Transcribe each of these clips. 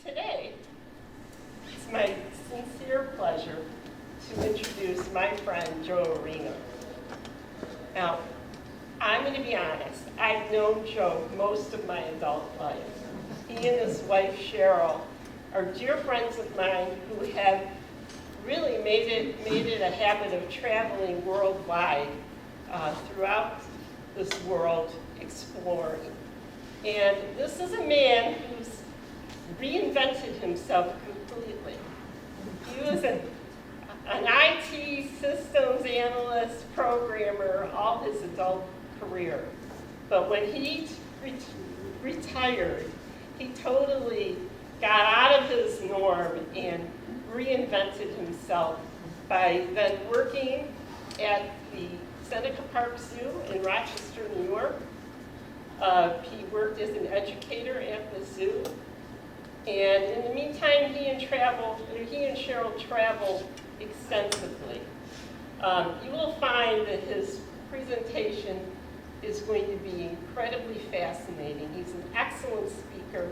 Today, it's my sincere pleasure to introduce my friend Joe Arena. Now, I'm going to be honest, I've known Joe most of my adult life. He and his wife Cheryl are dear friends of mine who have really made it a habit of traveling worldwide throughout this world, exploring. And this is a man who's reinvented himself completely. He was an IT systems analyst, programmer, all his adult career. But when he retired, he totally got out of his norm and reinvented himself by then working at the Seneca Park Zoo in Rochester, New York. He worked as an educator at the zoo. And in the meantime, he and Cheryl traveled extensively. You will find that his presentation is going to be incredibly fascinating. He's an excellent speaker,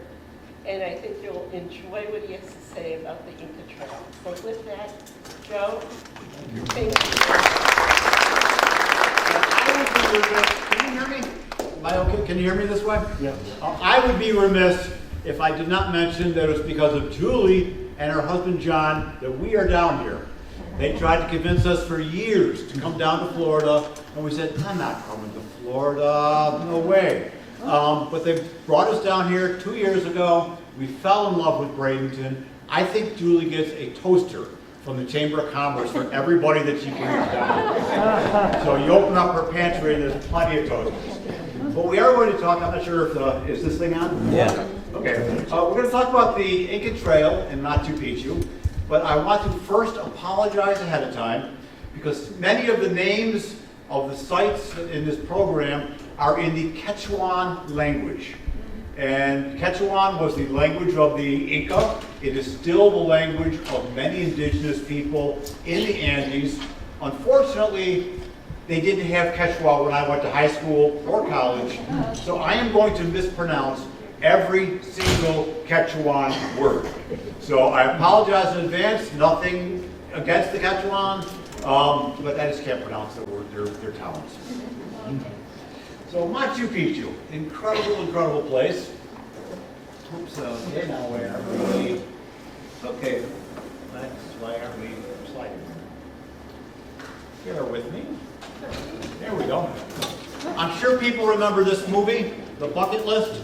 and I think you'll enjoy what he has to say about the Inca Trail. So with that, Joe, thank you. Can you hear me? Am I okay? Can you hear me this way? Yeah. I would be remiss if I did not mention that it was because of Julie and her husband John that we are down here. They tried to convince us for years to come down to Florida, and we said, I'm not coming to Florida, no way. But they brought us down here 2 years ago. We fell in love with Bradenton. I think Julie gets a toaster from the Chamber of Commerce for everybody that she brings down. So you open up her pantry and there's plenty of toasters. But we are going to talk, I'm not sure if, is this thing on? Yeah. Okay, we're going to talk about the Inca Trail in Machu Picchu, but I want to first apologize ahead of time because many of the names of the sites in this program are in the Quechuan language. And Quechuan was the language of the Inca. It is still the language of many indigenous people in the Andes. Unfortunately, they didn't have Quechua when I went to high school or college, so I am going to mispronounce every single Quechuan word. So I apologize in advance, nothing against the Quechuan, but I just can't pronounce the word, their talents. So Machu Picchu, incredible place. Oops, okay, now where are we? Okay, that's why aren't we sliding? Bear with me. There we go. I'm sure people remember this movie, The Bucket List.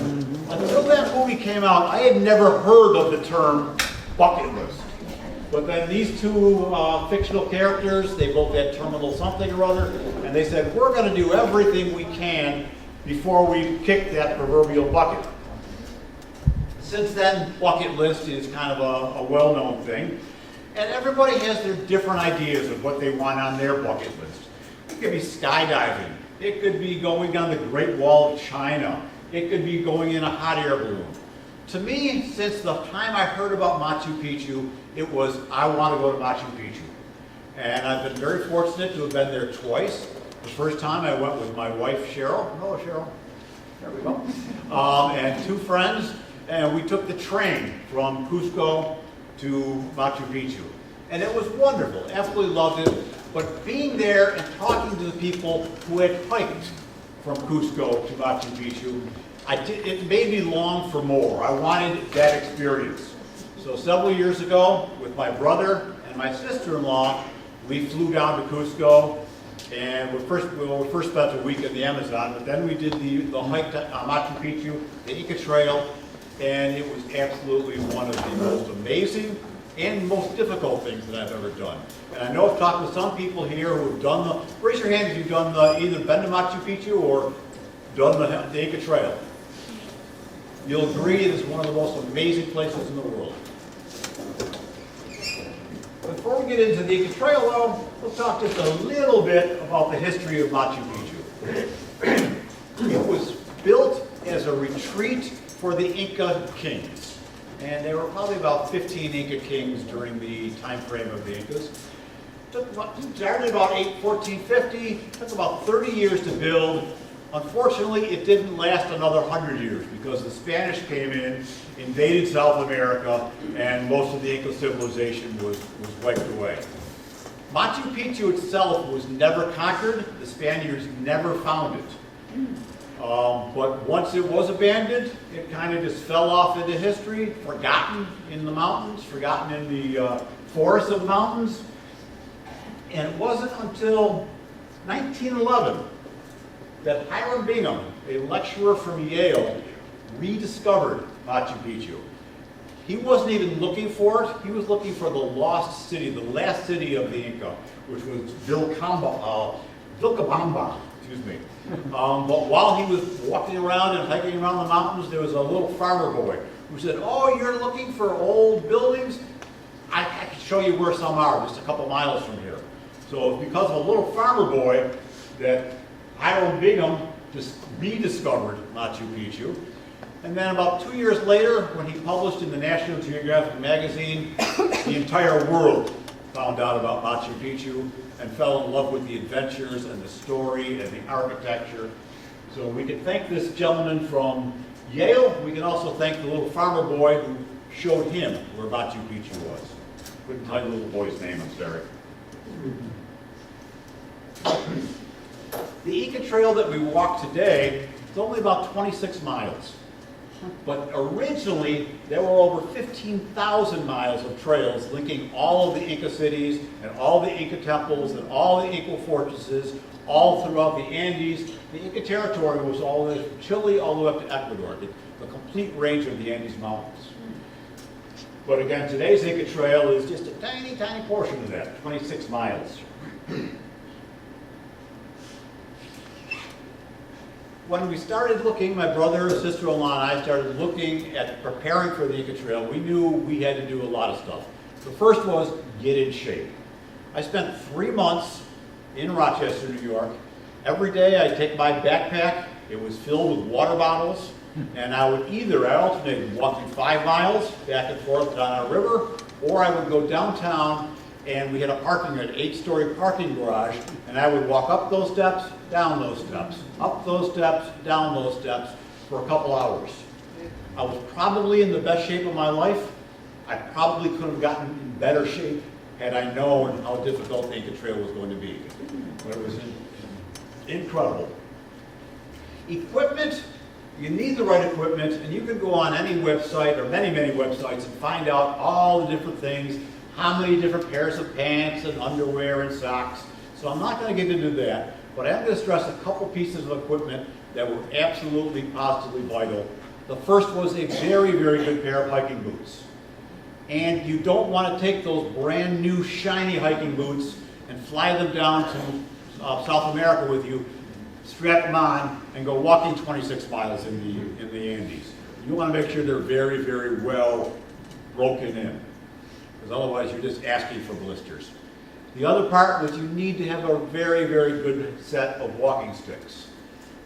Until that movie came out, I had never heard of the term bucket list. But then these two fictional characters, they both had terminal something or other, and they said, we're going to do everything we can before we kick that proverbial bucket. Since then, bucket list is kind of a well-known thing, and everybody has their different ideas of what they want on their bucket list. It could be skydiving. It could be going on the Great Wall of China. It could be going in a hot air balloon. To me, since the time I heard about Machu Picchu, it was, I want to go to Machu Picchu. And I've been very fortunate to have been there twice. The first time I went with my wife, Cheryl. Hello, Cheryl. There we go. And two friends. And we took the train from Cusco to Machu Picchu. And it was wonderful. Absolutely loved it. But being there and talking to the people who had hiked from Cusco to Machu Picchu, it made me long for more. I wanted that experience. So several years ago, with my brother and my sister-in-law, we flew down to Cusco, and we first spent a week in the Amazon, but then we did the hike to Machu Picchu, the Inca Trail, and it was absolutely one of the most amazing and most difficult things that I've ever done. And I know I've talked to some people here who have done raise your hand if you've done either been to Machu Picchu or done the Inca Trail. You'll agree it is one of the most amazing places in the world. Before we get into the Inca Trail though, we'll talk just a little bit about the history of Machu Picchu. It was built as a retreat for the Inca kings. And there were probably about 15 Inca kings during the time frame of the Incas. Started about 1450, took about 30 years to build, Unfortunately, it didn't last another 100 years because the Spanish came in, invaded South America, and most of the Inca civilization was wiped away. Machu Picchu itself was never conquered. The Spaniards never found it. But once it was abandoned, it kind of just fell off into history, forgotten in the mountains, forgotten in the forests of the mountains. And it wasn't until 1911 that Hiram Bingham, a lecturer from Yale, rediscovered Machu Picchu. He wasn't even looking for it. He was looking for the lost city, the last city of the Inca, which was Vilcabamba, excuse me. But while he was walking around and hiking around the mountains, there was a little farmer boy who said, "Oh, you're looking for old buildings? I can show you where some are, just a couple miles from here." So it's because of a little farmer boy that Hiram Bingham just rediscovered Machu Picchu. And then about 2 years later, when he published in the National Geographic magazine, the entire world found out about Machu Picchu and fell in love with the adventures and the story and the architecture. So we can thank this gentleman from Yale. We can also thank the little farmer boy who showed him where Machu Picchu was. Couldn't tell you the little boy's name, I'm sorry. The Inca Trail that we walk today is only about 26 miles. But originally, there were over 15,000 miles of trails linking all of the Inca cities and all the Inca temples and all the Inca fortresses all throughout the Andes. The Inca territory was all the way from Chile all the way up to Ecuador, the complete range of the Andes Mountains. But again, today's Inca Trail is just a tiny, tiny portion of that, 26 miles. When we started looking, my brother, sister-in-law, and I started looking at preparing for the Inca Trail, we knew we had to do a lot of stuff. The first was get in shape. I spent 3 months in Rochester, New York. Every day I'd take my backpack, it was filled with water bottles, and I would I alternated walking 5 miles back and forth down a river, or I would go downtown, and we had an 8-story parking garage, and I would walk up those steps, down those steps, up those steps, down those steps for a couple hours. I was probably in the best shape of my life. I probably could have gotten in better shape had I known how difficult the Inca Trail was going to be. But it was incredible. Equipment, you need the right equipment, and you can go on any website or many, many websites and find out all the different things, how many different pairs of pants and underwear and socks. So I'm not going to get into that, but I am going to stress a couple pieces of equipment that were absolutely, positively vital. The first was a very, very good pair of hiking boots. And you don't want to take those brand new shiny hiking boots and fly them down to South America with you, strap them on, and go walking 26 miles in the Andes. You want to make sure they're very, very well broken in, because otherwise you're just asking for blisters. The other part was you need to have a very, very good set of walking sticks,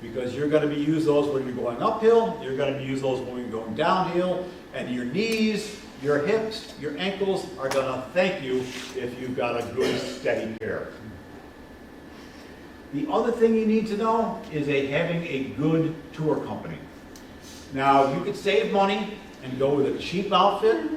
because you're going to be using those when you're going uphill, you're going to be using those when you're going downhill, and your knees, your hips, your ankles are going to thank you if you've got a good, steady pair. The other thing you need to know is having a good tour company. Now, you could save money and go with a cheap outfit,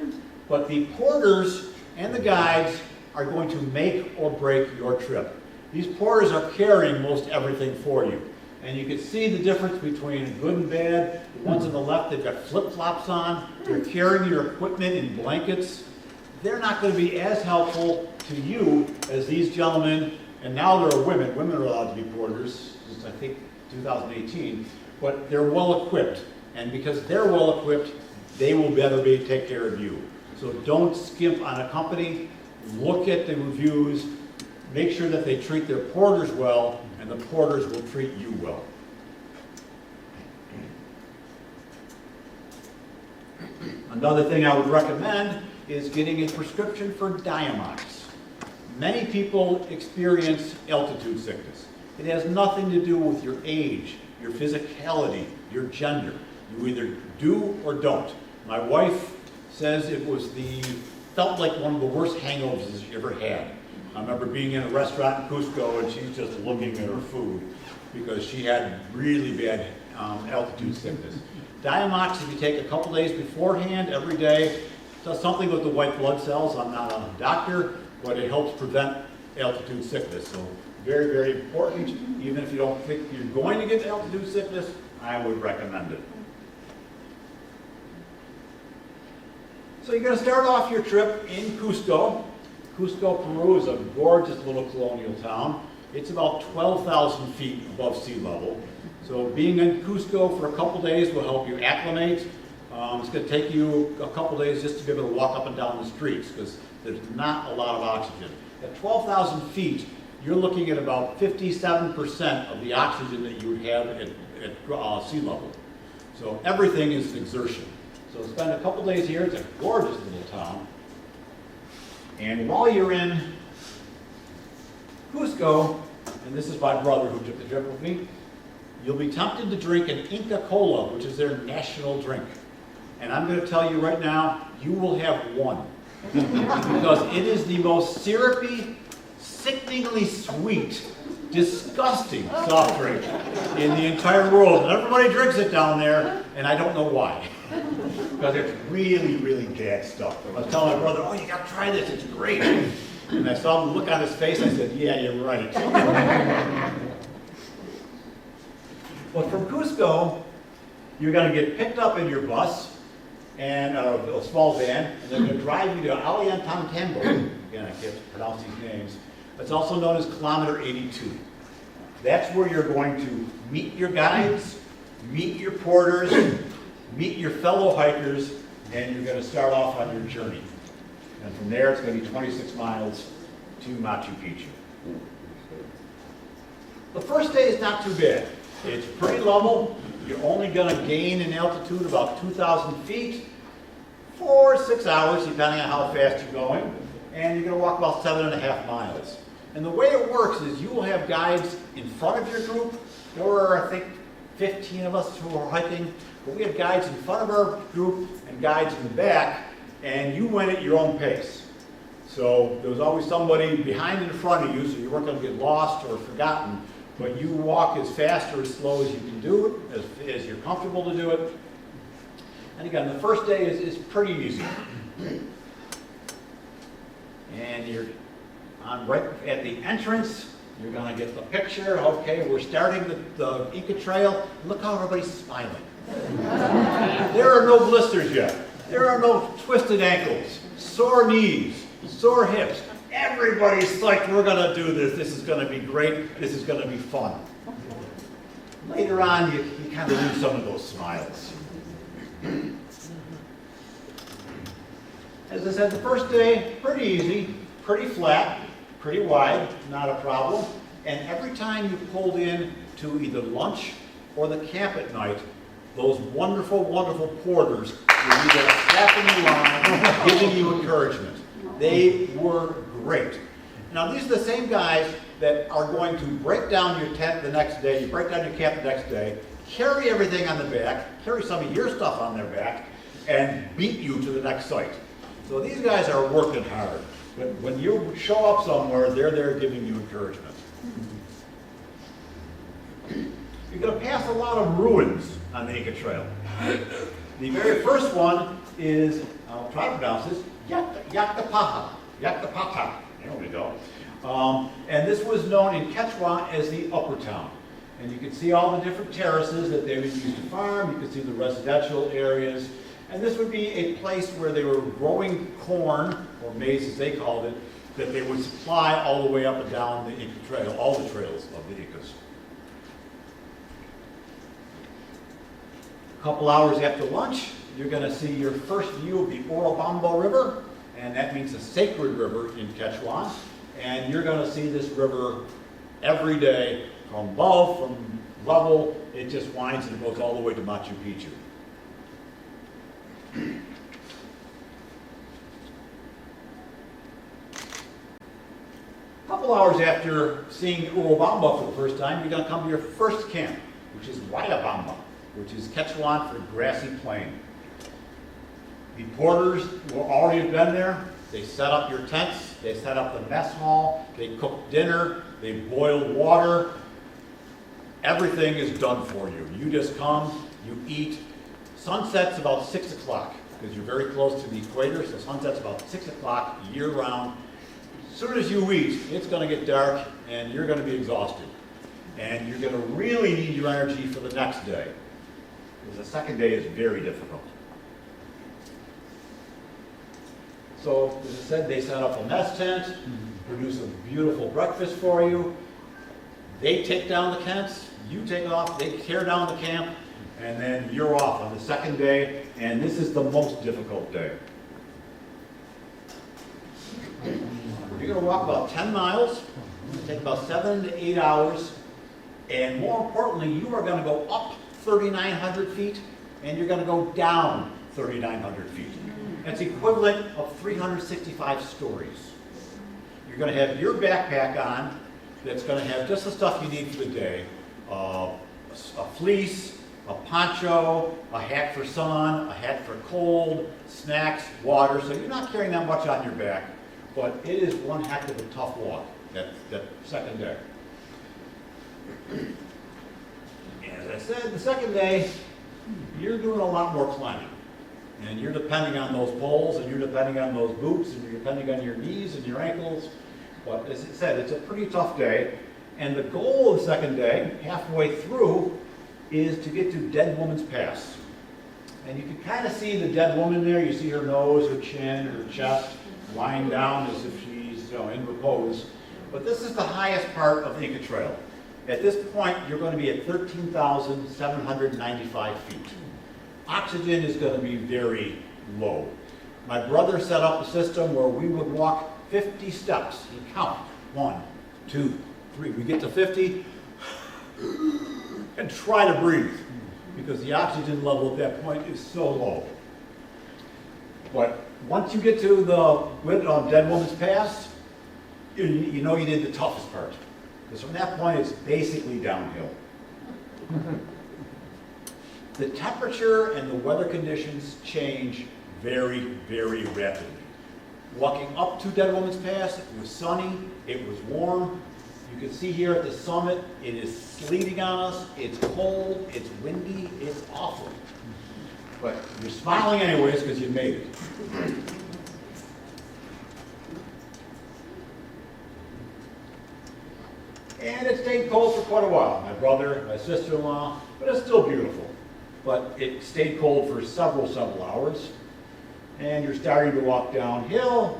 but the porters and the guides are going to make or break your trip. These porters are carrying most everything for you. And you can see the difference between good and bad. The ones on the left, they've got flip-flops on. They're carrying your equipment in blankets. They're not going to be as helpful to you as these gentlemen, and now there are women. Women are allowed to be porters since, I think, 2018. But they're well-equipped. And because they're well-equipped, they will better take care of you. So don't skimp on a company. Look at the reviews. Make sure that they treat their porters well, and the porters will treat you well. Another thing I would recommend is getting a prescription for Diamox. Many people experience altitude sickness. It has nothing to do with your age, your physicality, your gender. You either do or don't. My wife says it felt like one of the worst hangovers she ever had. I remember being in a restaurant in Cusco and she's just looking at her food because she had really bad altitude sickness. Diamox, if you take a couple days beforehand, every day, does something with the white blood cells. I'm not a doctor, but it helps prevent altitude sickness. So very, very important. Even if you don't think you're going to get altitude sickness, I would recommend it. So you're going to start off your trip in Cusco. Cusco, Peru is a gorgeous little colonial town. It's about 12,000 feet above sea level. So being in Cusco for a couple days will help you acclimate. It's going to take you a couple days just to be able to walk up and down the streets because there's not a lot of oxygen. At 12,000 feet, you're looking at about 57% of the oxygen that you would have at sea level. So everything is an exertion. So spend a couple days here. It's a gorgeous little town. And while you're in Cusco, and this is my brother who took the trip with me, you'll be tempted to drink an Inca Cola, which is their national drink. And I'm going to tell you right now, you will have one. Because it is the most syrupy, sickeningly sweet, disgusting soft drink in the entire world. And everybody drinks it down there, and I don't know why. Because it's really, really bad stuff. I was telling my brother, oh, you got to try this, it's great. And I saw him look on his face, I said, yeah, you're right. But from Cusco, you're going to get picked up in your bus, and a small van, and they're going to drive you to Aliantantambo. Again, I can't pronounce these names. It's also known as Kilometer 82. That's where you're going to meet your guides, meet your porters, meet your fellow hikers, and you're going to start off on your journey. And from there, it's going to be 26 miles to Machu Picchu. The first day is not too bad. It's pretty level. You're only going to gain in altitude about 2,000 feet, 4 or 6 hours, depending on how fast you're going. And you're going to walk about 7.5 miles. And the way it works is you will have guides in front of your group. There were, I think, 15 of us who were hiking. But we had guides in front of our group and guides in the back, and you went at your own pace. So there was always somebody behind and in front of you, so you weren't going to get lost or forgotten. But you walk as fast or as slow as you can do it, as you're comfortable to do it. And again, the first day is pretty easy. And you're on right at the entrance. You're going to get the picture. Okay, we're starting the Inca Trail. Look how everybody's smiling. There are no blisters yet. There are no twisted ankles, sore knees, sore hips. Everybody's like, we're going to do this. This is going to be great. This is going to be fun. Later on, you kind of lose some of those smiles. As I said, the first day, pretty easy, pretty flat, pretty wide, not a problem. And every time you pulled in to either lunch or the camp at night, those wonderful, wonderful porters would be there slapping you on, giving you encouragement. They were great. Now, these are the same guys that are going to break down your tent the next day, you break down your camp the next day, carry everything on the back, carry some of your stuff on their back, and beat you to the next site. So these guys are working hard. But when you show up somewhere, they're there giving you encouragement. You're going to pass a lot of ruins on the Inca Trail. The very first one is, I'll try to pronounce this, Yactapata. There we go. And this was known in Quechua as the Upper Town. And you can see all the different terraces that they would use to farm. You can see the residential areas. And this would be a place where they were growing corn, or maize as they called it, that they would supply all the way up and down the Inca Trail, all the trails of the Incas. A couple hours after lunch, you're going to see your first view of the Urubamba River, and that means a sacred river in Quechua. And you're going to see this river every day from above, from level. It just winds and it goes all the way to Machu Picchu. A couple hours after seeing Urubamba for the first time, you're going to come to your first camp, which is Guayabamba, which is Quechuan for grassy plain. The porters will already have been there. They set up your tents, they set up the mess hall, they cook dinner, they boil water. Everything is done for you. You just come, you eat. Sunset's about 6 o'clock because you're very close to the equator, so sunset's about 6 o'clock year round. As soon as you eat, it's going to get dark and you're going to be exhausted. And you're going to really need your energy for the next day, because the second day is very difficult. So, as I said, they set up a mess tent, produce a beautiful breakfast for you. They take down the tents, you take off, they tear down the camp, and then you're off on the second day, and this is the most difficult day. You're going to walk about 10 miles, it'll take about 7 to 8 hours, and more importantly, you are going to go up 3,900 feet, and you're going to go down 3,900 feet. That's equivalent of 365 stories. You're going to have your backpack on that's going to have just the stuff you need for the day. A fleece, a poncho, a hat for sun, a hat for cold, snacks, water. So you're not carrying that much on your back, but it is one heck of a tough walk that second day. And as I said, the second day, you're doing a lot more climbing. And you're depending on those poles, and you're depending on those boots, and you're depending on your knees and your ankles. But as I said, it's a pretty tough day. And the goal of the second day, halfway through, is to get to Dead Woman's Pass. And you can kind of see the dead woman there. You see her nose, her chin, her chest, lying down as if she's in repose. But this is the highest part of the Inca Trail. At this point, you're going to be at 13,795 feet. Oxygen is going to be very low. My brother set up a system where we would walk 50 steps. He'd count. 1, 2, 3. We get to 50 and try to breathe because the oxygen level at that point is so low. But once you get to the Dead Woman's Pass, you know you did the toughest part. Because from that point, it's basically downhill. The temperature and the weather conditions change very, very rapidly. Walking up to Dead Woman's Pass, it was sunny, it was warm. You can see here at the summit, it is sleeting on us, it's cold, it's windy, it's awful. But you're smiling anyways because you made it. And it stayed cold for quite a while. My brother, my sister-in-law, but it's still beautiful. But it stayed cold for several hours. And you're starting to walk downhill,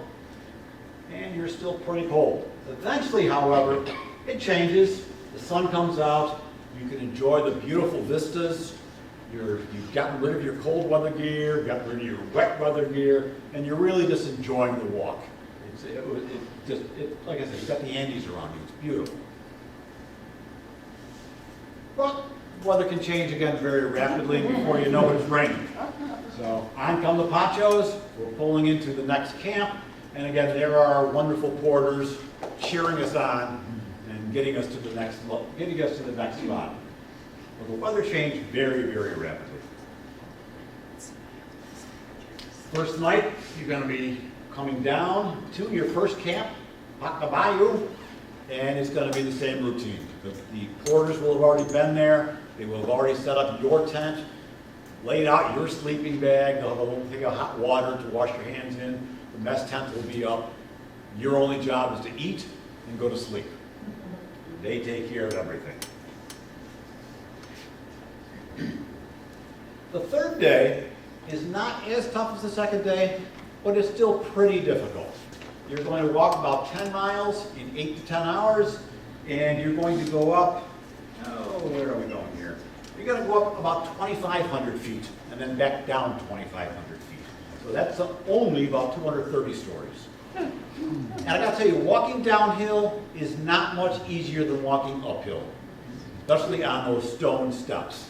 and you're still pretty cold. Eventually, however, it changes. The sun comes out. You can enjoy the beautiful vistas. You've gotten rid of your cold weather gear, gotten rid of your wet weather gear, and you're really just enjoying the walk. Like I said, you've got the Andes around you. It's beautiful. But weather can change again very rapidly, and before you know it, it's raining. So on come the ponchos. We're pulling into the next camp, and again, there are wonderful porters cheering us on and getting us to the next spot. But the weather changed very, very rapidly. First night, you're going to be coming down to your first camp, Pacabayu, and it's going to be the same routine. The porters will have already been there. They will have already set up your tent, laid out your sleeping bag. They'll have a little thing of hot water to wash your hands in. The mess tent will be up. Your only job is to eat and go to sleep. They take care of everything. The third day is not as tough as the second day, but it's still pretty difficult. You're going to walk about 10 miles in 8 to 10 hours, and you're going to go up, where are we going here? You're going to go up about 2,500 feet, and then back down 2,500 feet. So that's only about 230 stories. And I gotta tell you, walking downhill is not much easier than walking uphill, especially on those stone steps.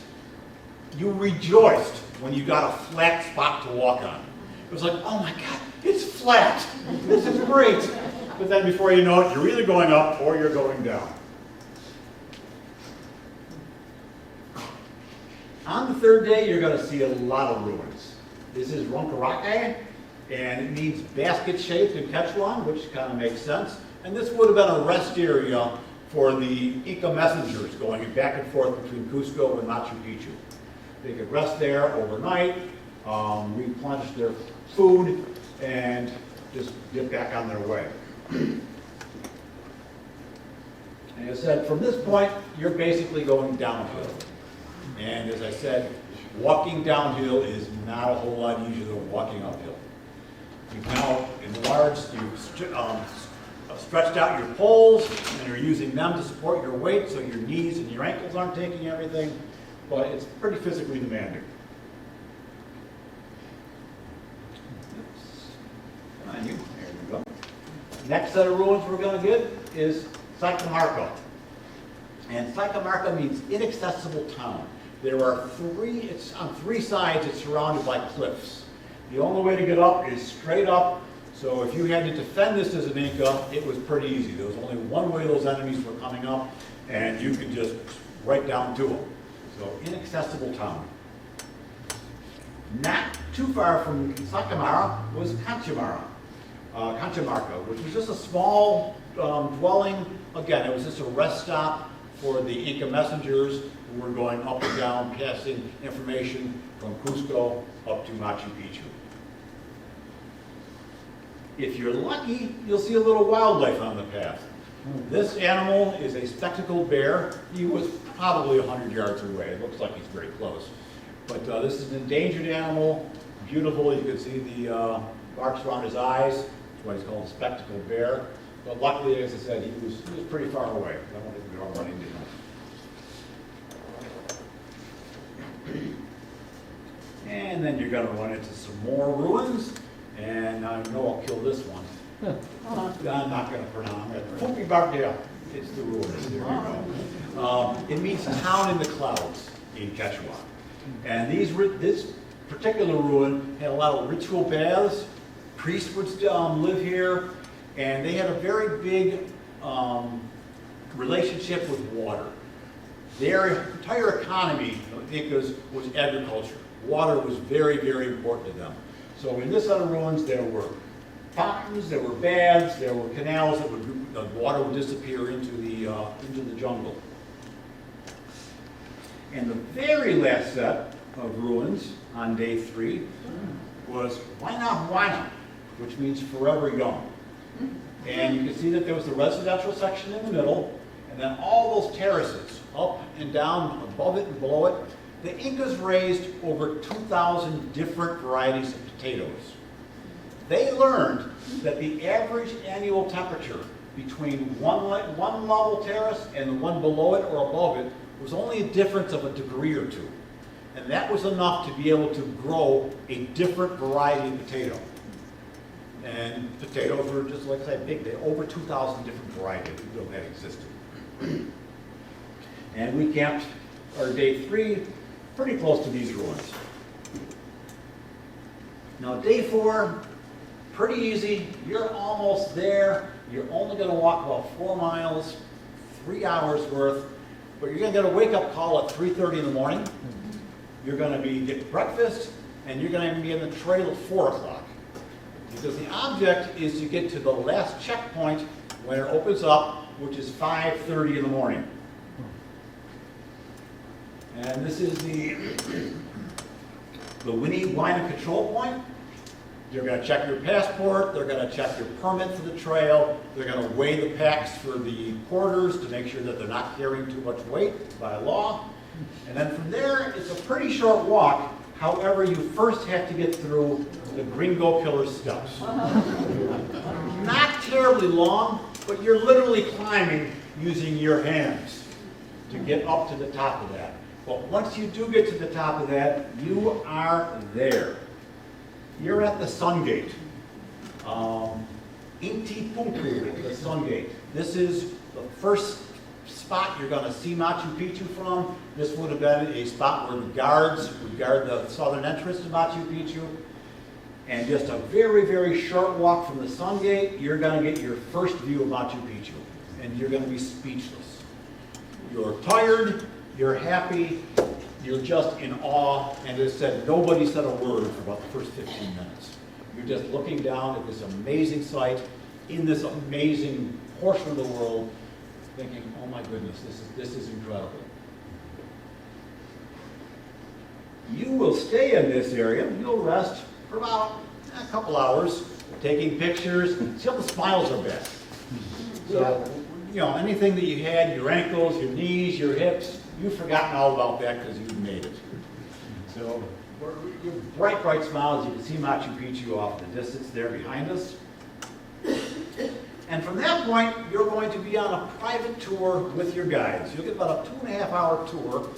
You rejoiced when you got a flat spot to walk on. It was like, oh my God, it's flat. This is great. But then before you know it, you're either going up or you're going down. On the third day, you're going to see a lot of ruins. This is Runcarake, And it means basket shaped in Quechuan, which kind of makes sense. And this would have been a rest area for the Inca messengers going back and forth between Cusco and Machu Picchu. They could rest there overnight, replenish their food, and just get back on their way. And as I said, from this point, you're basically going downhill. And as I said, walking downhill is not a whole lot easier than walking uphill. You've now enlarged, you've stretched out your poles, and you're using them to support your weight so your knees and your ankles aren't taking everything, but it's pretty physically demanding. Come on, you. There we go. Next set of ruins we're going to get is Cajamarca. And Cajamarca means inaccessible town. There are it's on three sides, it's surrounded by cliffs. The only way to get up is straight up, so if you had to defend this as an Inca, it was pretty easy. There was only one way those enemies were coming up, and you could just right down to them. So, inaccessible town. Not too far from Cajamarca was Cajamarca, which was just a small dwelling. Again, it was just a rest stop for the Inca messengers who were going up and down, passing information from Cusco up to Machu Picchu. If you're lucky, you'll see a little wildlife on the path. This animal is a spectacled bear. He was probably 100 yards away. It looks like he's very close. But this is an endangered animal, beautiful. You can see the marks around his eyes. That's why he's called a spectacled bear. But luckily, as I said, he was pretty far away. I don't think we were all running into him. And then you're going to run into some more ruins. And I know I'll kill this one. I'm not going to pronounce it. Fupi Bardea. It's the ruins. There you go. It means town in the clouds in Quechua. And this particular ruin had a lot of ritual baths. Priests would live here. And they had a very big relationship with water. Their entire economy, the Incas, was agriculture. Water was very, very important to them. So in this set of ruins, there were fountains, there were baths, there were canals that the water would disappear into the jungle. And the very last set of ruins on day 3 was Huayna, which means forever young. And you can see that there was the residential section in the middle, and then all those terraces, up and down, above it and below it. The Incas raised over 2,000 different varieties of potatoes. They learned that the average annual temperature between one level terrace and the one below it or above it was only a difference of a degree or two. And that was enough to be able to grow a different variety of potato. And potatoes were just, like I said, big. They had over 2,000 different varieties that existed. And we camped our day 3 pretty close to these ruins. Now day 4, pretty easy. You're almost there. You're only going to walk about 4 miles, 3 hours worth, but you're going to get a wake-up call at 3:30 in the morning. You're going to get breakfast, and you're going to be in the trail at 4 o'clock. Because the object is to get to the last checkpoint when it opens up, which is 5:30 in the morning. And this is the Winnie Wine and Control Point. They're going to check your passport. They're going to check your permit for the trail. They're going to weigh the packs for the porters to make sure that they're not carrying too much weight by law. And then from there, it's a pretty short walk. However, you first have to get through the Gringo Pillar steps. Not terribly long, but you're literally climbing using your hands to get up to the top of that. But once you do get to the top of that, you are there. You're at the Sun Gate. Inti Punku, the Sun Gate. This is the first spot you're going to see Machu Picchu from. This would have been a spot where the guards would guard the southern entrance to Machu Picchu. And just a very, very short walk from the Sun Gate, you're going to get your first view of Machu Picchu. And you're going to be speechless. You're tired, you're happy, you're just in awe. And as I said, nobody said a word for about the first 15 minutes. You're just looking down at this amazing site in this amazing portion of the world, thinking, oh my goodness, this is incredible. You will stay in this area, you'll rest for about a couple hours, taking pictures, see how the smiles are back. So, you know, anything that you had, your ankles, your knees, your hips, you've forgotten all about that because you've made it. So, bright, bright smiles. You can see Machu Picchu off in the distance there behind us. And from that point, you're going to be on a private tour with your guides. You'll get about a 2.5-hour tour.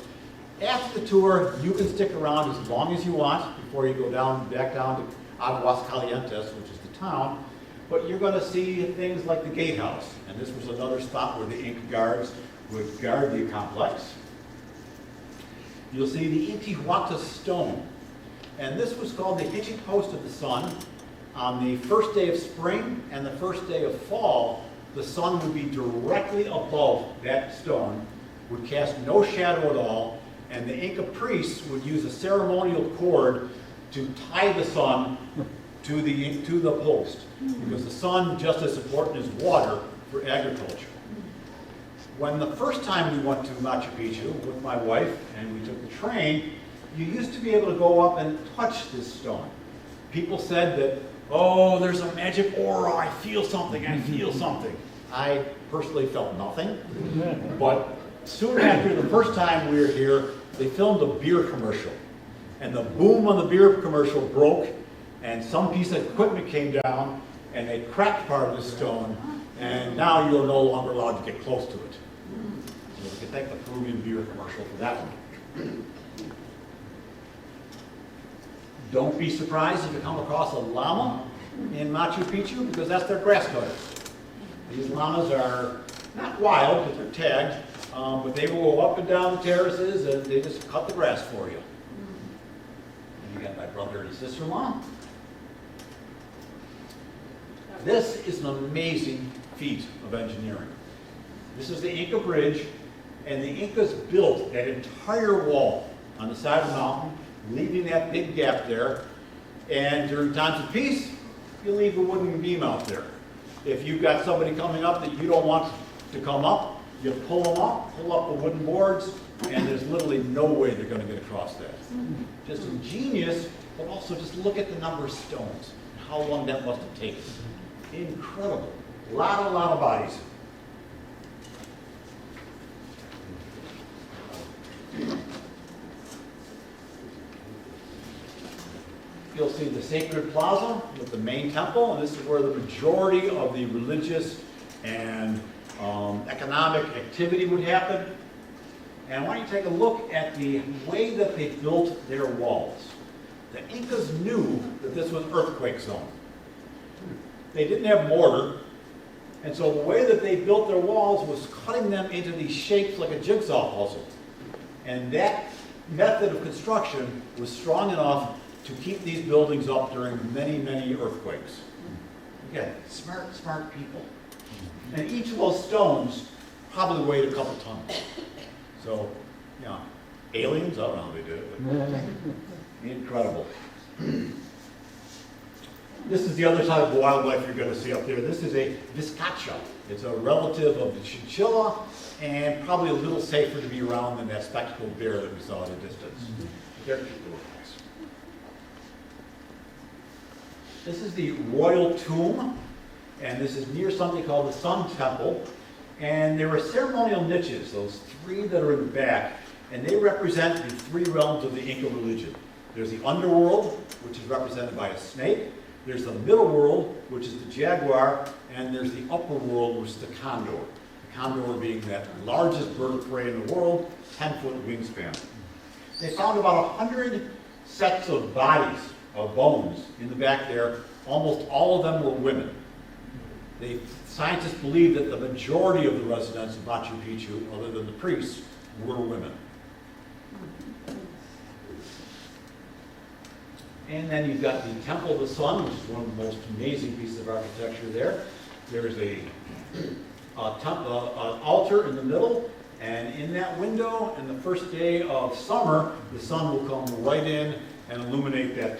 After the tour, you can stick around as long as you want before you go back down to Aguascalientes, which is the town. But you're going to see things like the gatehouse. And this was another spot where the Inca guards would guard the complex. You'll see the Intihuatana stone. And this was called the hitching post of the sun. On the first day of spring and the first day of fall, the sun would be directly above that stone, would cast no shadow at all, and the Inca priests would use a ceremonial cord to tie the sun to the post, because the sun, just as important as water for agriculture. When the first time we went to Machu Picchu with my wife and we took the train, you used to be able to go up and touch this stone. People said that, oh, there's a magic aura, I feel something, I feel something. I personally felt nothing, but soon after the first time we were here, they filmed a beer commercial. And the boom on the beer commercial broke, and some piece of equipment came down, and they cracked part of the stone, and now you're no longer allowed to get close to it. So we can thank the Peruvian beer commercial for that one. Don't be surprised if you come across a llama in Machu Picchu, because that's their grass cutter. These llamas are not wild because they're tagged, but they will go up and down the terraces and they just cut the grass for you. And you got my brother and sister-in-law. This is an amazing feat of engineering. This is the Inca Bridge, and the Incas built that entire wall on the side of the mountain, leaving that big gap there. And during times of peace, you leave a wooden beam out there. If you've got somebody coming up that you don't want to come up, you pull them up, pull up the wooden boards, and there's literally no way they're going to get across that. Just ingenious, but also just look at the number of stones, and how long that must have taken. Incredible. A lot of bodies. You'll see the sacred plaza with the main temple, and this is where the majority of the religious and economic activity would happen. And I want you to take a look at the way that they built their walls. The Incas knew that this was earthquake zone. They didn't have mortar, and so the way that they built their walls was cutting them into these shapes like a jigsaw puzzle. And that method of construction was strong enough to keep these buildings up during many, many earthquakes. Again, smart people. And each of those stones probably weighed a couple tons. So, you know, aliens, I don't know how they did it, but incredible. This is the other type of wildlife you're going to see up there. This is a vizcacha. It's a relative of the chinchilla, and probably a little safer to be around than that spectacled bear that we saw at a distance. They're cute little guys. This is the royal tomb, and this is near something called the Sun Temple. And there are ceremonial niches, those three that are in the back, and they represent the three realms of the Inca religion. There's the underworld, which is represented by a snake. There's the middle world, which is the jaguar, and there's the upper world, which is the condor. The condor being that largest bird of prey in the world, 10-foot wingspan. They found about 100 sets of bodies, of bones, in the back there. Almost all of them were women. Scientists believe that the majority of the residents of Machu Picchu, other than the priests, were women. And then you've got the Temple of the Sun, which is one of the most amazing pieces of architecture there. There's an altar in the middle, and in that window, in the first day of summer, the sun will come right in and illuminate that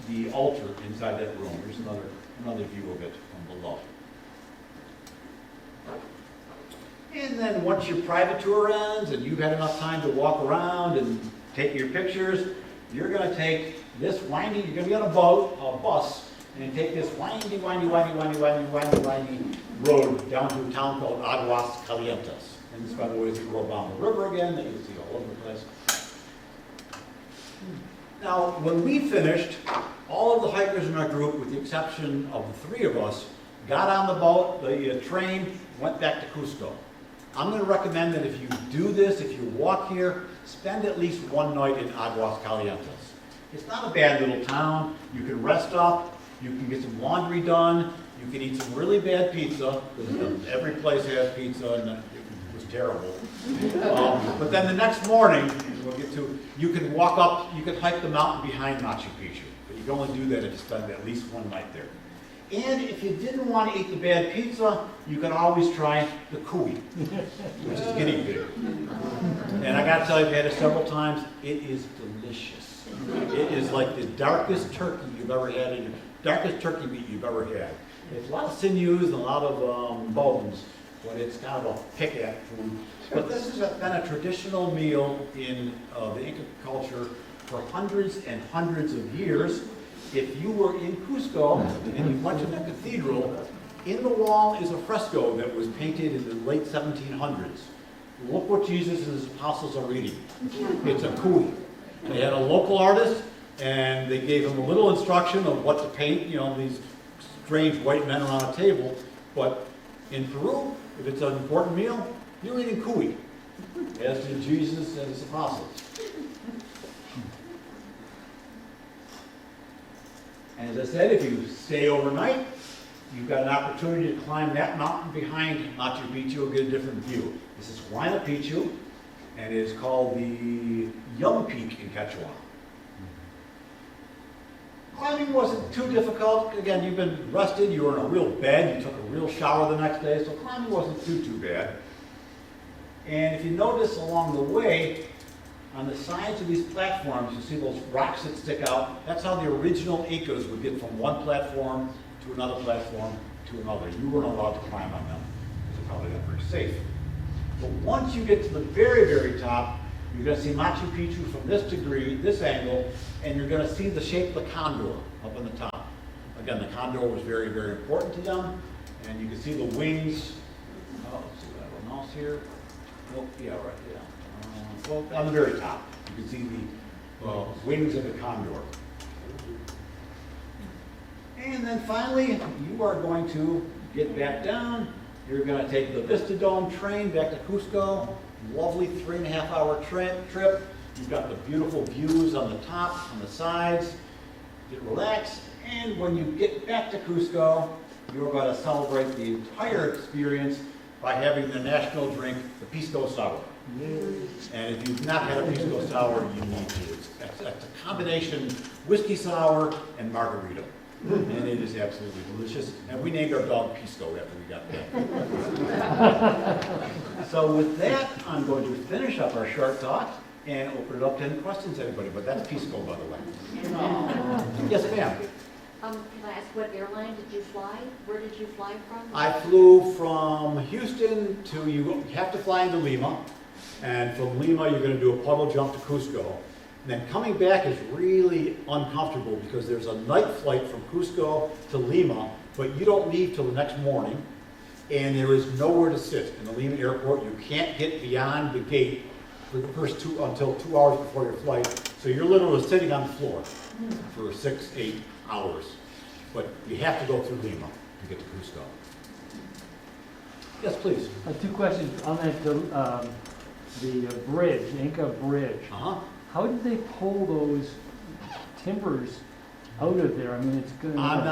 the altar inside that room. Here's another view of it from below. And then once your private tour ends and you've had enough time to walk around and take your pictures, you're going to take this you're going to be on a bus, and take this windy road down to a town called Aguas Calientes. And this, by the way, is the go down the river again that you see all over the place. Now, when we finished, all of the hikers in our group, with the exception of the 3 of us, got on the boat, the train, went back to Cusco. I'm going to recommend that if you do this, if you walk here, spend at least one night in Aguas Calientes. It's not a bad little town. You can rest up, you can get some laundry done, you can eat some really bad pizza, because every place has pizza and it was terrible. But then the next morning, we'll get to, you can walk up, you can hike the mountain behind Machu Picchu, but you can only do that if you spend at least one night there. And if you didn't want to eat the bad pizza, you can always try the cuy, which is guinea pig. And I got to tell you, I've had it several times. It is delicious. It is like the darkest turkey you've ever had, darkest turkey meat you've ever had. It's a lot of sinews and a lot of bones, but it's kind of a pick-at food. But this has been a traditional meal in the Inca culture for hundreds and hundreds of years. If you were in Cusco and you went to the cathedral, in the wall is a fresco that was painted in the late 1700s. Look what Jesus and his apostles are reading. It's a cuy. They had a local artist, and they gave him a little instruction of what to paint, these strange white men around a table. But in Peru, if it's an important meal, you're eating cuy, as did Jesus and his apostles. And as I said, if you stay overnight, you've got an opportunity to climb that mountain behind Machu Picchu. You'll get a different view. This is Huayna Picchu, and it is called the Young Peak in Quechua. Climbing wasn't too difficult. Again, you've been rested, you were in a real bed, you took a real shower the next day, so climbing wasn't too bad. And if you notice along the way, on the sides of these platforms, you see those rocks that stick out. That's how the original Incas would get from one platform to another platform to another. You weren't allowed to climb on them, because they're probably not very safe. But once you get to the very, very top, you're going to see Machu Picchu from this degree, this angle, and you're going to see the shape of the condor up on the top. Again, the condor was very, very important to them, and you can see the wings. Oh, let's see, we have a mouse here. Oh, yeah, right, yeah. Well, on the very top, you can see the wings of the condor. And then finally, you are going to get back down. You're going to take the Vista Dome train back to Cusco. Lovely 3.5-hour trip. You've got the beautiful views on the top, on the sides. Get relaxed. And when you get back to Cusco, you're going to celebrate the entire experience by having the national drink, the Pisco Sour. And if you've not had a Pisco Sour, you need to. It's a combination whiskey sour and margarita. And it is absolutely delicious. And we named our dog Pisco after we got that. So with that, I'm going to finish up our short talk and open it up to any questions, everybody. But that's Pisco, by the way. Yes, ma'am. Can I ask, what airline did you fly? Where did you fly from? I flew from Houston to, you have to fly into Lima. And from Lima, you're going to do a puddle jump to Cusco. And then coming back is really uncomfortable because there's a night flight from Cusco to Lima, but you don't leave till the next morning, and there is nowhere to sit in the Lima airport. You can't get beyond the gate for the first until 2 hours before your flight. So you're literally sitting on the floor for 6-8 hours. But you have to go through Lima to get to Cusco. Yes, please. 2 questions on that. The bridge, the Inca bridge. How did they pull those timbers out of there? I mean, it's going to I'm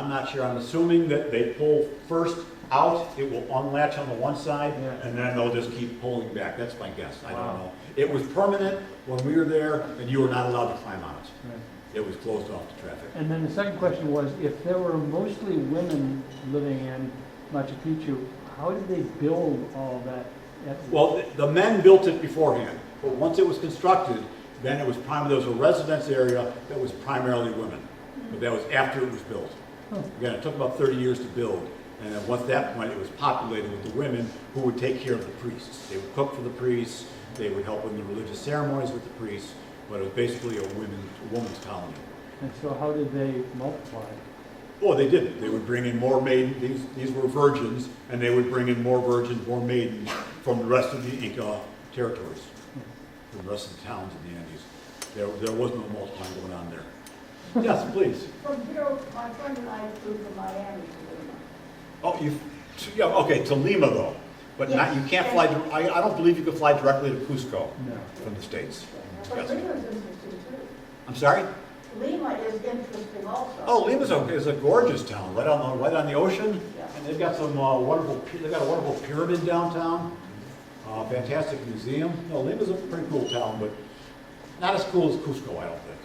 not sure. I'm assuming that they pull first out, it will unlatch on the one side, and then they'll just keep pulling back. That's my guess. I don't know. It was permanent when we were there, and you were not allowed to climb on it. Right. It was closed off to traffic. And then the second question was, if there were mostly women living in Machu Picchu, how did they build all that? Well, the men built it beforehand, but once it was constructed, Then it was there was a residence area that was primarily women, but that was after it was built. Again, it took about 30 years to build, and then once that point, it was populated with the women who would take care of the priests. They would cook for the priests, they would help in the religious ceremonies with the priests, but it was basically a woman's colony. And so how did they multiply? Oh, they didn't. They would bring in more maidens. These were virgins, and they would bring in more virgins, more maidens from the rest of the Inca territories, from the rest of the towns in the Andes. There was no multiplying going on there. Yes, please. From here, my friend and I flew from Miami to Lima. Oh, yeah, okay, to Lima though, but not, you can't fly, I don't believe you can fly directly to Cusco No. from the States. But Yes. Lima is interesting too. I'm sorry? Lima is interesting also. Oh, Lima's is a gorgeous town, right on the ocean, Yeah. and they've got some they've got a wonderful pyramid downtown, fantastic museum. No, Lima's a pretty cool town, but not as cool as Cusco, I don't think.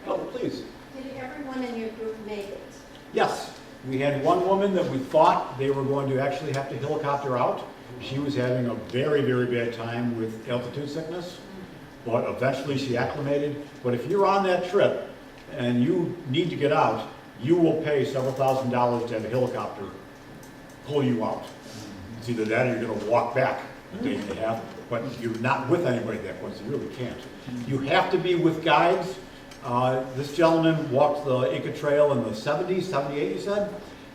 Oh, please. Did everyone in your group make it? Yes, we had one woman that we thought they were going to actually have to helicopter out. She was having a very, very bad time with altitude sickness, but eventually she acclimated. But if you're on that trip and you need to get out, you will pay several $1,000s to have a helicopter pull you out. It's either that or you're going to walk back a day and a half, but you're not with anybody at that point, so you really can't. You have to be with guides. This gentleman walked the Inca Trail in the 70s, 78 you said,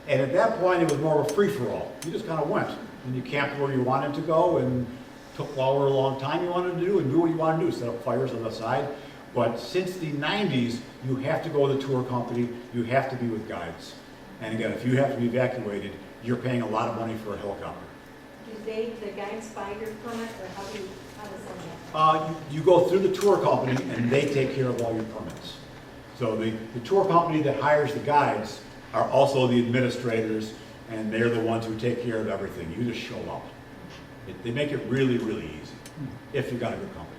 and at that point it was more of a free-for-all. You just kind of went, and you camped where you wanted to go and took however long time you wanted to do and do what you wanted to do, set up fires on the side. But since the 90s, you have to go with a tour company, you have to be with guides. And again, if you have to be evacuated, you're paying a lot of money for a helicopter. Do the guides buy your permit, or how does that happen? You go through the tour company and they take care of all your permits. So the tour company that hires the guides are also the administrators, and they're the ones who take care of everything. You just show up. They make it really, really easy if you've got a good company.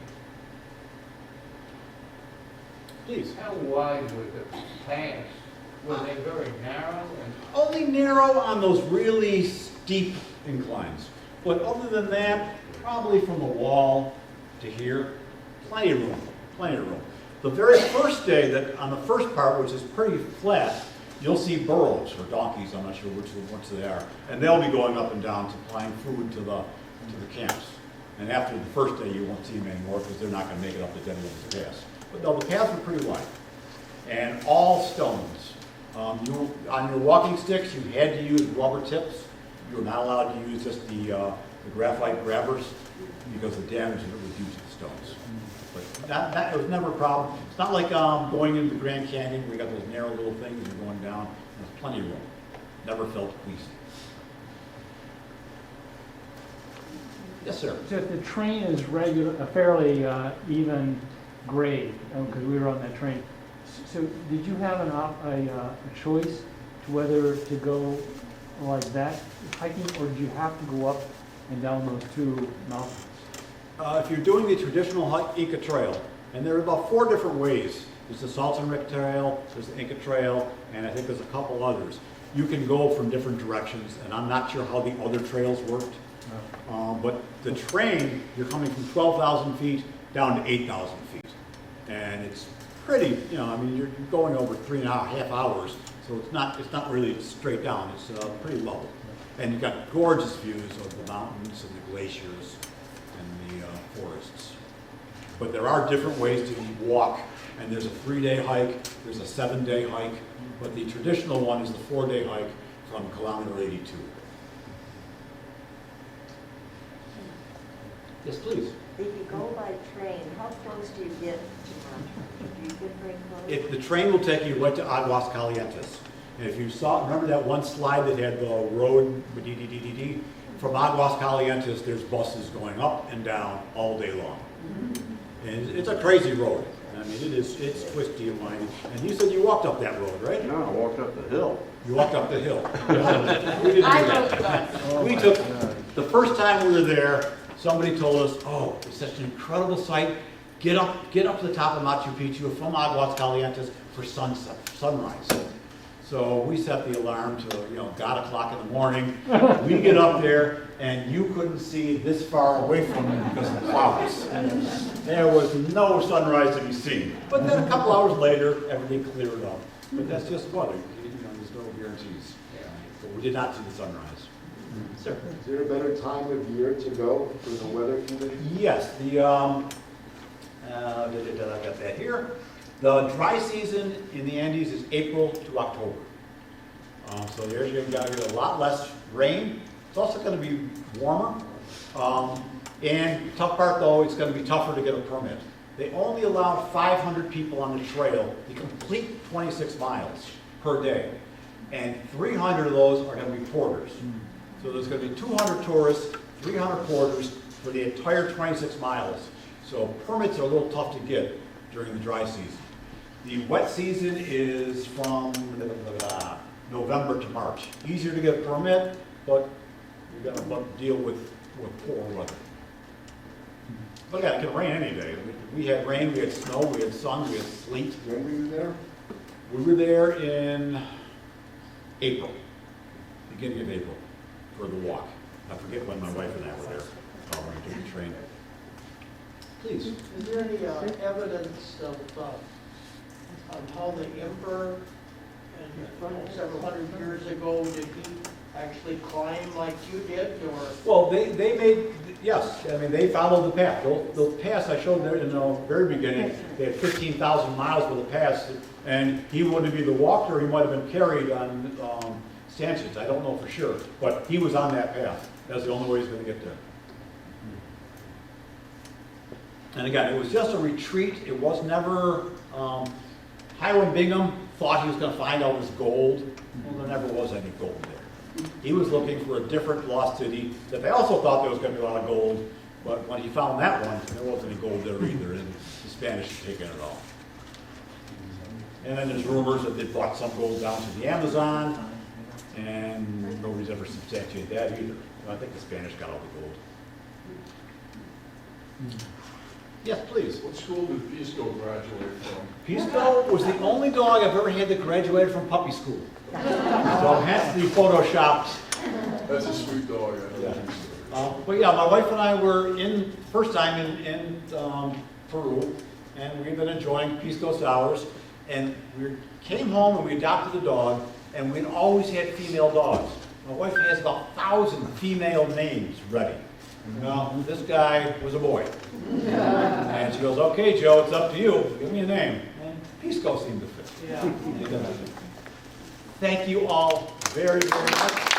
Please. How wide was the paths? Were they very narrow? And Only narrow on those really steep inclines. But other than that, probably from the wall to here, plenty of room, plenty of room. The very first day, on the first part, which is pretty flat, you'll see burros or donkeys, I'm not sure which they are, and they'll be going up and down supplying food to the camps. And after the first day, you won't see them anymore because they're not going to make it up the Denny's Pass. But no, the paths are pretty wide, and all stones. On your walking sticks, you had to use rubber tips. You were not allowed to use just the graphite grabbers because the damage that it would do to the stones. But that was never a problem. It's not like going into the Grand Canyon. We got those narrow little things and you're going down. There's plenty of room. Never felt queasy. Yes, sir. So if the train is a fairly even grade, because we were on that train, so did you have a choice to whether to go like that hiking, or did you have to go up and down those two mountains? If you're doing the traditional Inca Trail, and there are about 4 different ways. There's the Salton Rick Trail, there's the Inca Trail, and I think there's a couple others. You can go from different directions, and I'm not sure how the other trails worked. But the train, you're coming from 12,000 feet down to 8,000 feet. And it's pretty, I mean, you're going over 3.5 hours, so it's not really straight down. It's pretty level. And you've got gorgeous views of the mountains and the glaciers and the forests. But there are different ways to walk, and there's a 3-day hike, there's a 7-day hike, but the traditional one is the 4-day hike from kilometer 82. Yes, please. If you go by train, how close do you get to Machu? Do you get very close? If the train will take you right to Aguas Calientes. And if you remember that one slide that had the road, from Aguas Calientes, there's buses going up and down all day long. And it's a crazy road. I mean, it's twisty and windy. And you said you walked up that road, right? No, I walked up the hill. You walked up the hill. We didn't do that. We took, the first time we were there, somebody told us, oh, it's such an incredible sight. Get up to the top of Machu Picchu from Aguas Calientes for sunrise. So we set the alarm to, God o'clock in the morning. We get up there, and you couldn't see this far away from it because of the clouds. There was no sunrise to be seen. But then a couple hours later, everything cleared up. But that's just weather. There's no guarantees. But we did not see the sunrise. Is there a better time of year to go for the weather conditions? Yes, I got that here. The dry season in the Andes is April to October. So there's going to get a lot less rain. It's also going to be warmer. And tough part though, it's going to be tougher to get a permit. They only allowed 500 people on the trail to complete 26 miles per day. And 300 of those are going to be porters. So there's going to be 200 tourists, 300 porters for the entire 26 miles. So permits are a little tough to get during the dry season. The wet season is from November to March. Easier to get a permit, but you're going to deal with poor weather. But yeah, it can rain any day. We had rain, we had snow, we had sun, we had sleet. When were you there? We were there in April, beginning of April, for the walk. I forget when my wife and I were there. When we took the train. Please. Is there any evidence of how the emperor, and several hundred years ago, did he actually climb like you did, or? Well, they made, yes, I mean, they followed the path. The pass I showed there in the very beginning, they had 15,000 miles with the pass, and he wouldn't be the walker, he might have been carried on stanchions, I don't know for sure, but he was on that path. That's the only way he's going to get there. And again, it was just a retreat. It was never, Hiram Bingham thought he was going to find all this gold. Well, there never was any gold there. He was looking for a different lost city that they also thought there was going to be a lot of gold, but when he found that one, there wasn't any gold there either, and the Spanish had taken it all. And then there's rumors that they brought some gold down to the Amazon, and nobody's ever substantiated that either. I think the Spanish got all the gold. Yes, please. What school did Pisco graduate from? Pisco was the only dog I've ever had that graduated from puppy school. So hence the photoshopped. That's a sweet dog. I know. Yeah. But yeah, my wife and I were first time in Peru, and we've been enjoying Pisco sours. And we came home and we adopted a dog, and we'd always had female dogs. My wife has about 1,000 female names ready. Well, this guy was a boy. And she goes, okay, Joe, it's up to you. Give me a name. And Pisco seemed to fit. Yeah. Thank you all very, very much.